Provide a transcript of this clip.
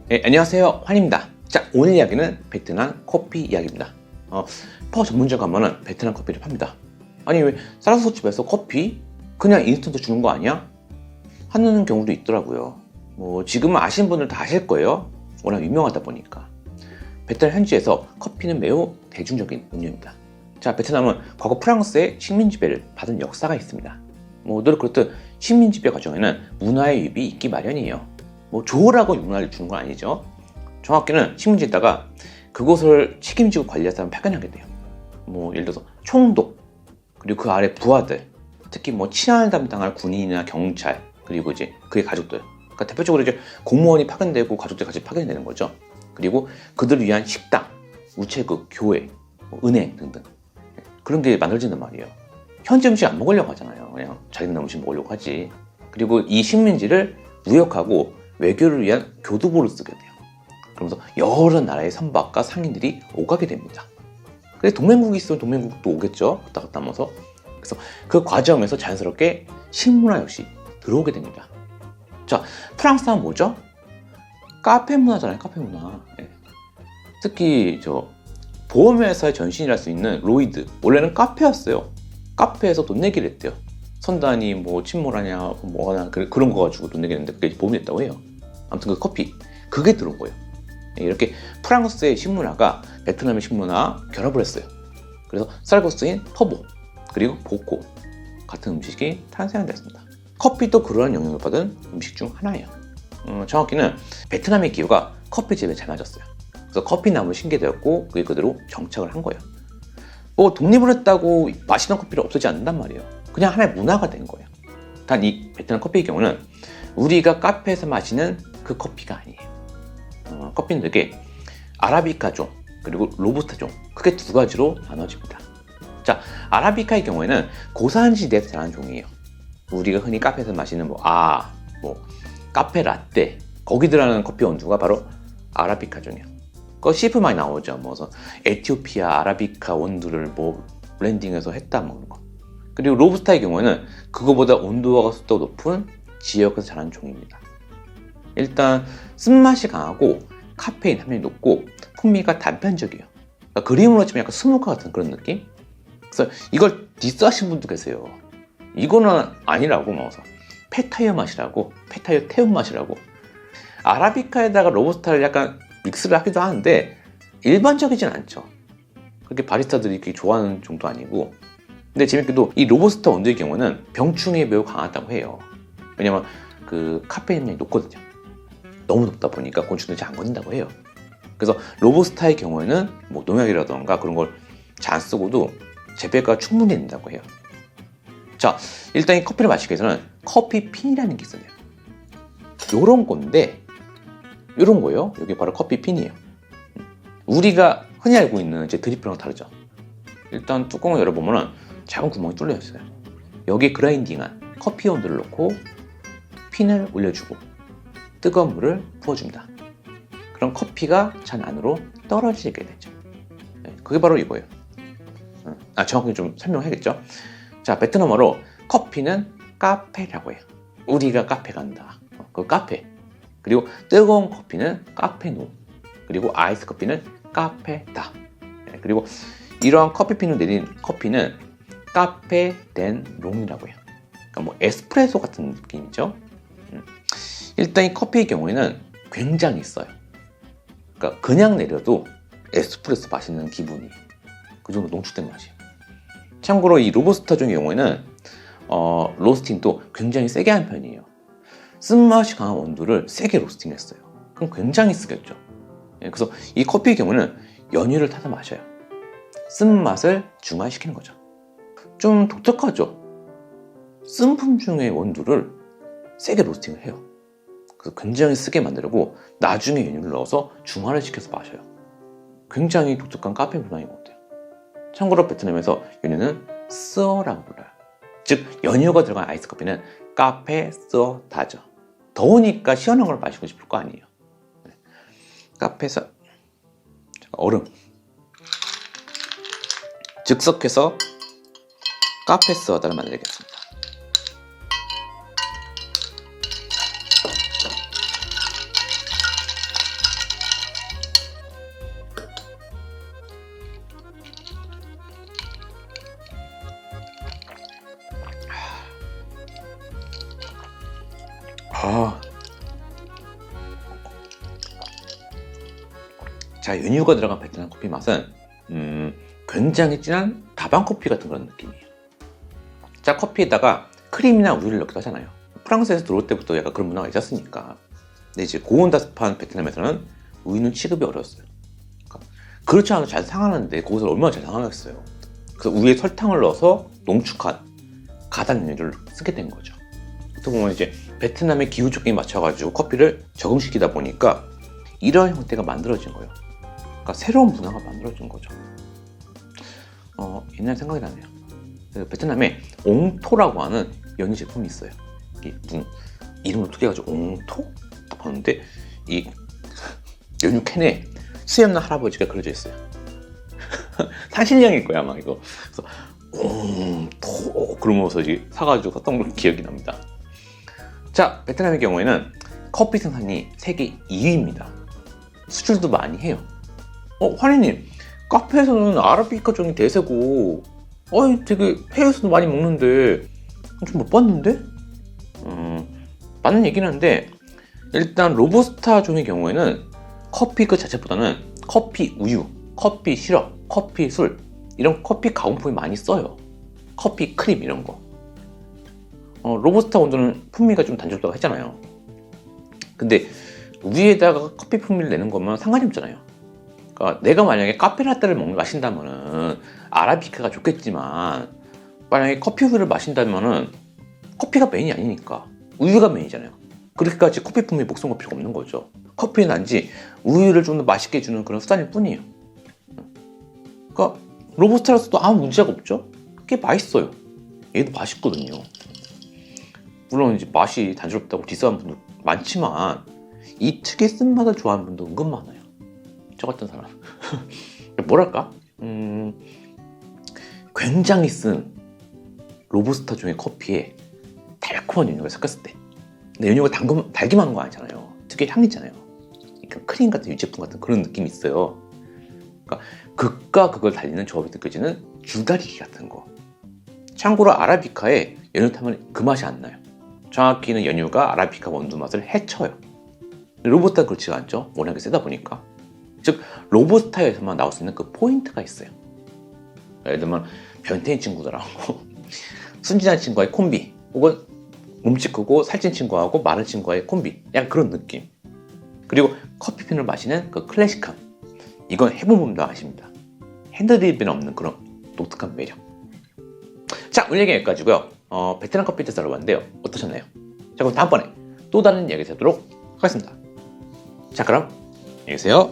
네, 안녕하세요, 환입니다. 자, 오늘 이야기는 베트남 커피 이야기입니다. 퍼 전문점 가면은 베트남 커피를 팝니다. 아니, 왜 쌀국수집에서 커피 그냥 인스턴트 주는 거 아니야? 하는 경우도 있더라고요. 뭐 지금은 아시는 분들 다 아실 거예요. 워낙 유명하다 보니까. 베트남 현지에서 커피는 매우 대중적인 음료입니다. 자, 베트남은 과거 프랑스의 식민 지배를 받은 역사가 있습니다. 늘 그렇듯 식민 지배 과정에는 문화의 유입이 있기 마련이에요. 좋으라고 문화를 주는 건 아니죠. 정확히는 식민지에다가 그곳을 책임지고 관리할 사람을 파견하게 돼요. 예를 들어서 총독, 그리고 그 아래 부하들, 특히 치안을 담당할 군인이나 경찰, 그리고 이제 그의 가족들. 그러니까 대표적으로 이제 공무원이 파견되고 가족들 같이 파견되는 거죠. 그리고 그들을 위한 식당, 우체국, 교회, 은행 등등 그런 게 만들어진단 말이에요. 현지 음식 안 먹으려고 하잖아요. 그냥 자기네 음식 먹으려고 하지. 그리고 이 식민지를 무역하고 외교를 위한 교두보를 쓰게 돼요. 그러면서 여러 나라의 선박과 상인들이 오가게 됩니다. 그래서 동맹국이 있으면 동맹국도 오겠죠. 왔다 갔다 하면서. 그래서 그 과정에서 자연스럽게 식문화 역시 들어오게 됩니다. 자, 프랑스 하면 뭐죠? 카페 문화잖아요. 카페 문화. 특히 보험회사의 전신이랄 수 있는 로이드, 원래는 카페였어요. 카페에서 돈 내기를 했대요. 선단이 침몰하냐 뭐하냐 그런 거 가지고 돈 내겠는데 그게 보험이 됐다고 해요. 아무튼 그 커피, 그게 들어온 거예요. 이렇게 프랑스의 식문화가 베트남의 식문화 결합을 했어요. 그래서 쌀국수인 퍼보, 그리고 보코 같은 음식이 탄생됐습니다. 커피도 그러한 영향을 받은 음식 중 하나예요. 정확히는 베트남의 기후가 커피집에 잘 맞았어요. 그래서 커피나무를 신게되었고 그게 그대로 정착을 한 거예요. 독립을 했다고 맛있는 커피를 없어지지 않는단 말이에요. 그냥 하나의 문화가 된 거예요. 단 이 베트남 커피의 경우는 우리가 카페에서 마시는 그 커피가 아니에요. 커피는 되게 아라비카종 그리고 로부스타종, 크게 두 가지로 나눠집니다. 자, 아라비카의 경우에는 고산 지대에서 자라는 종이에요. 우리가 흔히 카페에서 마시는 카페 라떼, 거기 들어가는 커피 원두가 바로 아라비카종이에요. CF 많이 나오죠. 에티오피아 아라비카 원두를 블렌딩해서 했다 그런 거. 그리고 로부스타의 경우에는 그거보다 온도가 습도가 높은 지역에서 자라는 종입니다. 일단 쓴맛이 강하고 카페인 함량이 높고 풍미가 단편적이에요. 그러니까 그림으로 치면 약간 스모크 같은 그런 느낌? 그래서 이걸 디스하시는 분도 계세요. 이거는 아니라고 페타이어 맛이라고, 페타이어 태움 맛이라고. 아라비카에다가 로부스타를 약간 믹스를 하기도 하는데 일반적이진 않죠. 그렇게 바리스타들이 그렇게 좋아하는 정도 아니고. 근데 재밌게도 이 로부스타 원두의 경우는 병충해에 매우 강하다고 해요. 왜냐면 그 카페인 함량이 높거든요. 너무 높다 보니까 곤충들이 잘 안 건든다고 해요. 그래서 로부스타의 경우에는 농약이라던가 그런 걸 잘 안 쓰고도 재배가 충분히 된다고 해요. 자, 일단 이 커피를 마시기 위해서는 커피핀이라는 게 있어요. 요런 건데, 요런 거예요. 여기 바로 커피핀이에요. 우리가 흔히 알고 있는 드리퍼랑 다르죠. 일단 뚜껑을 열어보면 작은 구멍이 뚫려 있어요. 여기에 그라인딩한 커피 원두를 넣고 핀을 올려주고 뜨거운 물을 부어줍니다. 그럼 커피가 잔 안으로 떨어지게 되죠. 그게 바로 이거예요. 정확히 좀 설명해야겠죠. 자, 베트남어로 커피는 카페라고 해요. 우리가 카페 간다. 그 카페. 그리고 뜨거운 커피는 카페노. 그리고 아이스 커피는 카페다. 그리고 이러한 커피핀을 내린 커피는 카페 덴 롱이라고 해요. 그러니까 에스프레소 같은 느낌이죠. 일단 이 커피의 경우에는 굉장히 써요. 그러니까 그냥 내려도 에스프레소 마시는 기분이 그 정도 농축된 맛이에요. 참고로 이 로부스타종의 경우에는 로스팅도 굉장히 세게 한 편이에요. 쓴맛이 강한 원두를 세게 로스팅했어요. 그럼 굉장히 쓰겠죠. 그래서 이 커피의 경우는 연유를 타서 마셔요. 쓴맛을 중화시키는 거죠. 좀 독특하죠. 쓴 품종의 원두를 세게 로스팅을 해요. 그래서 굉장히 쓰게 만들고 나중에 연유를 넣어서 중화를 시켜서 마셔요. 굉장히 독특한 카페 문화인 것 같아요. 참고로 베트남에서 연유는 쓰어라고 불러요. 즉 연유가 들어간 아이스 커피는 카페 쓰어다죠. 더우니까 시원한 걸 마시고 싶을 거 아니에요. 카페에서 얼음 즉석해서 카페 쓰어다를 만들겠습니다. 자, 연유가 들어간 베트남 커피 맛은 굉장히 진한 다방 커피 같은 그런 느낌이에요. 자, 커피에다가 크림이나 우유를 넣기도 하잖아요. 프랑스에서 들어올 때부터 약간 그런 문화가 있었으니까. 근데 이제 고온다습한 베트남에서는 우유는 취급이 어려웠어요. 그렇지 않아도 잘 상하는데 거기서 얼마나 잘 상하겠어요. 그래서 우유에 설탕을 넣어서 농축한 가당 연유를 쓰게 된 거죠. 어떻게 보면 이제 베트남의 기후 조건에 맞춰가지고 커피를 적응시키다 보니까 이런 형태가 만들어진 거예요. 그러니까 새로운 문화가 만들어진 거죠. 옛날 생각이 나네요. 베트남에 옹토라고 하는 연유 제품이 있어요. 무슨 이름을 어떻게 해가지고 옹토? 딱 봤는데 이 연유 캔에 수염난 할아버지가 그려져 있어요. 산신령일 거야 아마 이거. 그래서 옹토 그러면서 이제 사가지고 샀던 걸 기억이 납니다. 자, 베트남의 경우에는 커피 생산이 세계 2위입니다. 수출도 많이 해요. 환희님, 카페에서는 아라비카 종이 대세고 되게 해외에서도 많이 먹는데 좀 못 봤는데? 맞는 얘기는 한데 일단 로부스타 종의 경우에는 커피 그 자체보다는 커피 우유, 커피 시럽, 커피 술 이런 커피 가공품이 많이 써요. 커피 크림 이런 거. 로부스타 원두는 풍미가 좀 단조롭다고 했잖아요. 근데 우유에다가 커피 풍미를 내는 거면 상관이 없잖아요. 그러니까 내가 만약에 카페라떼를 마신다면은 아라비카가 좋겠지만 만약에 커피 우유를 마신다면은 커피가 메인이 아니니까 우유가 메인이잖아요. 그렇게까지 커피 풍미에 목숨 걸 필요가 없는 거죠. 커피는 단지 우유를 좀 더 맛있게 해주는 그런 수단일 뿐이에요. 그러니까 로부스타라서도 아무 문제가 없죠. 그게 맛있어요. 얘도 맛있거든요. 물론 이제 맛이 단조롭다고 디스하는 분도 많지만 이 특유의 쓴맛을 좋아하는 분도 은근 많아요. 저 같은 사람. 뭐랄까? 굉장히 쓴 로부스타 종의 커피에 달콤한 연유가 섞였을 때, 근데 연유가 달기만 한 거 아니잖아요. 특유의 향이 있잖아요. 그러니까 크림 같은 유제품 같은 그런 느낌이 있어요. 그러니까 극과 극을 달리는 조합이 느껴지는 줄다리기 같은 거. 참고로 아라비카에 연유 타면 그 맛이 안 나요. 정확히는 연유가 아라비카 원두 맛을 해쳐요. 로부스타는 그렇지가 않죠. 워낙에 세다 보니까. 즉 로부스타에서만 나올 수 있는 그 포인트가 있어요. 예를 들면 변태인 친구들하고 순진한 친구와의 콤비, 혹은 몸집 크고 살찐 친구하고 마른 친구와의 콤비, 약간 그런 느낌. 그리고 커피핀을 마시는 그 클래식함, 이건 해본 분도 아십니다. 핸드드립에는 없는 그런 독특한 매력. 자, 오늘 얘기 여기까지고요. 베트남 커피 테스트 알아봤는데요. 어떠셨나요? 자, 그럼 다음번에 또 다른 이야기 되도록 하겠습니다. 자, 그럼 안녕히 계세요.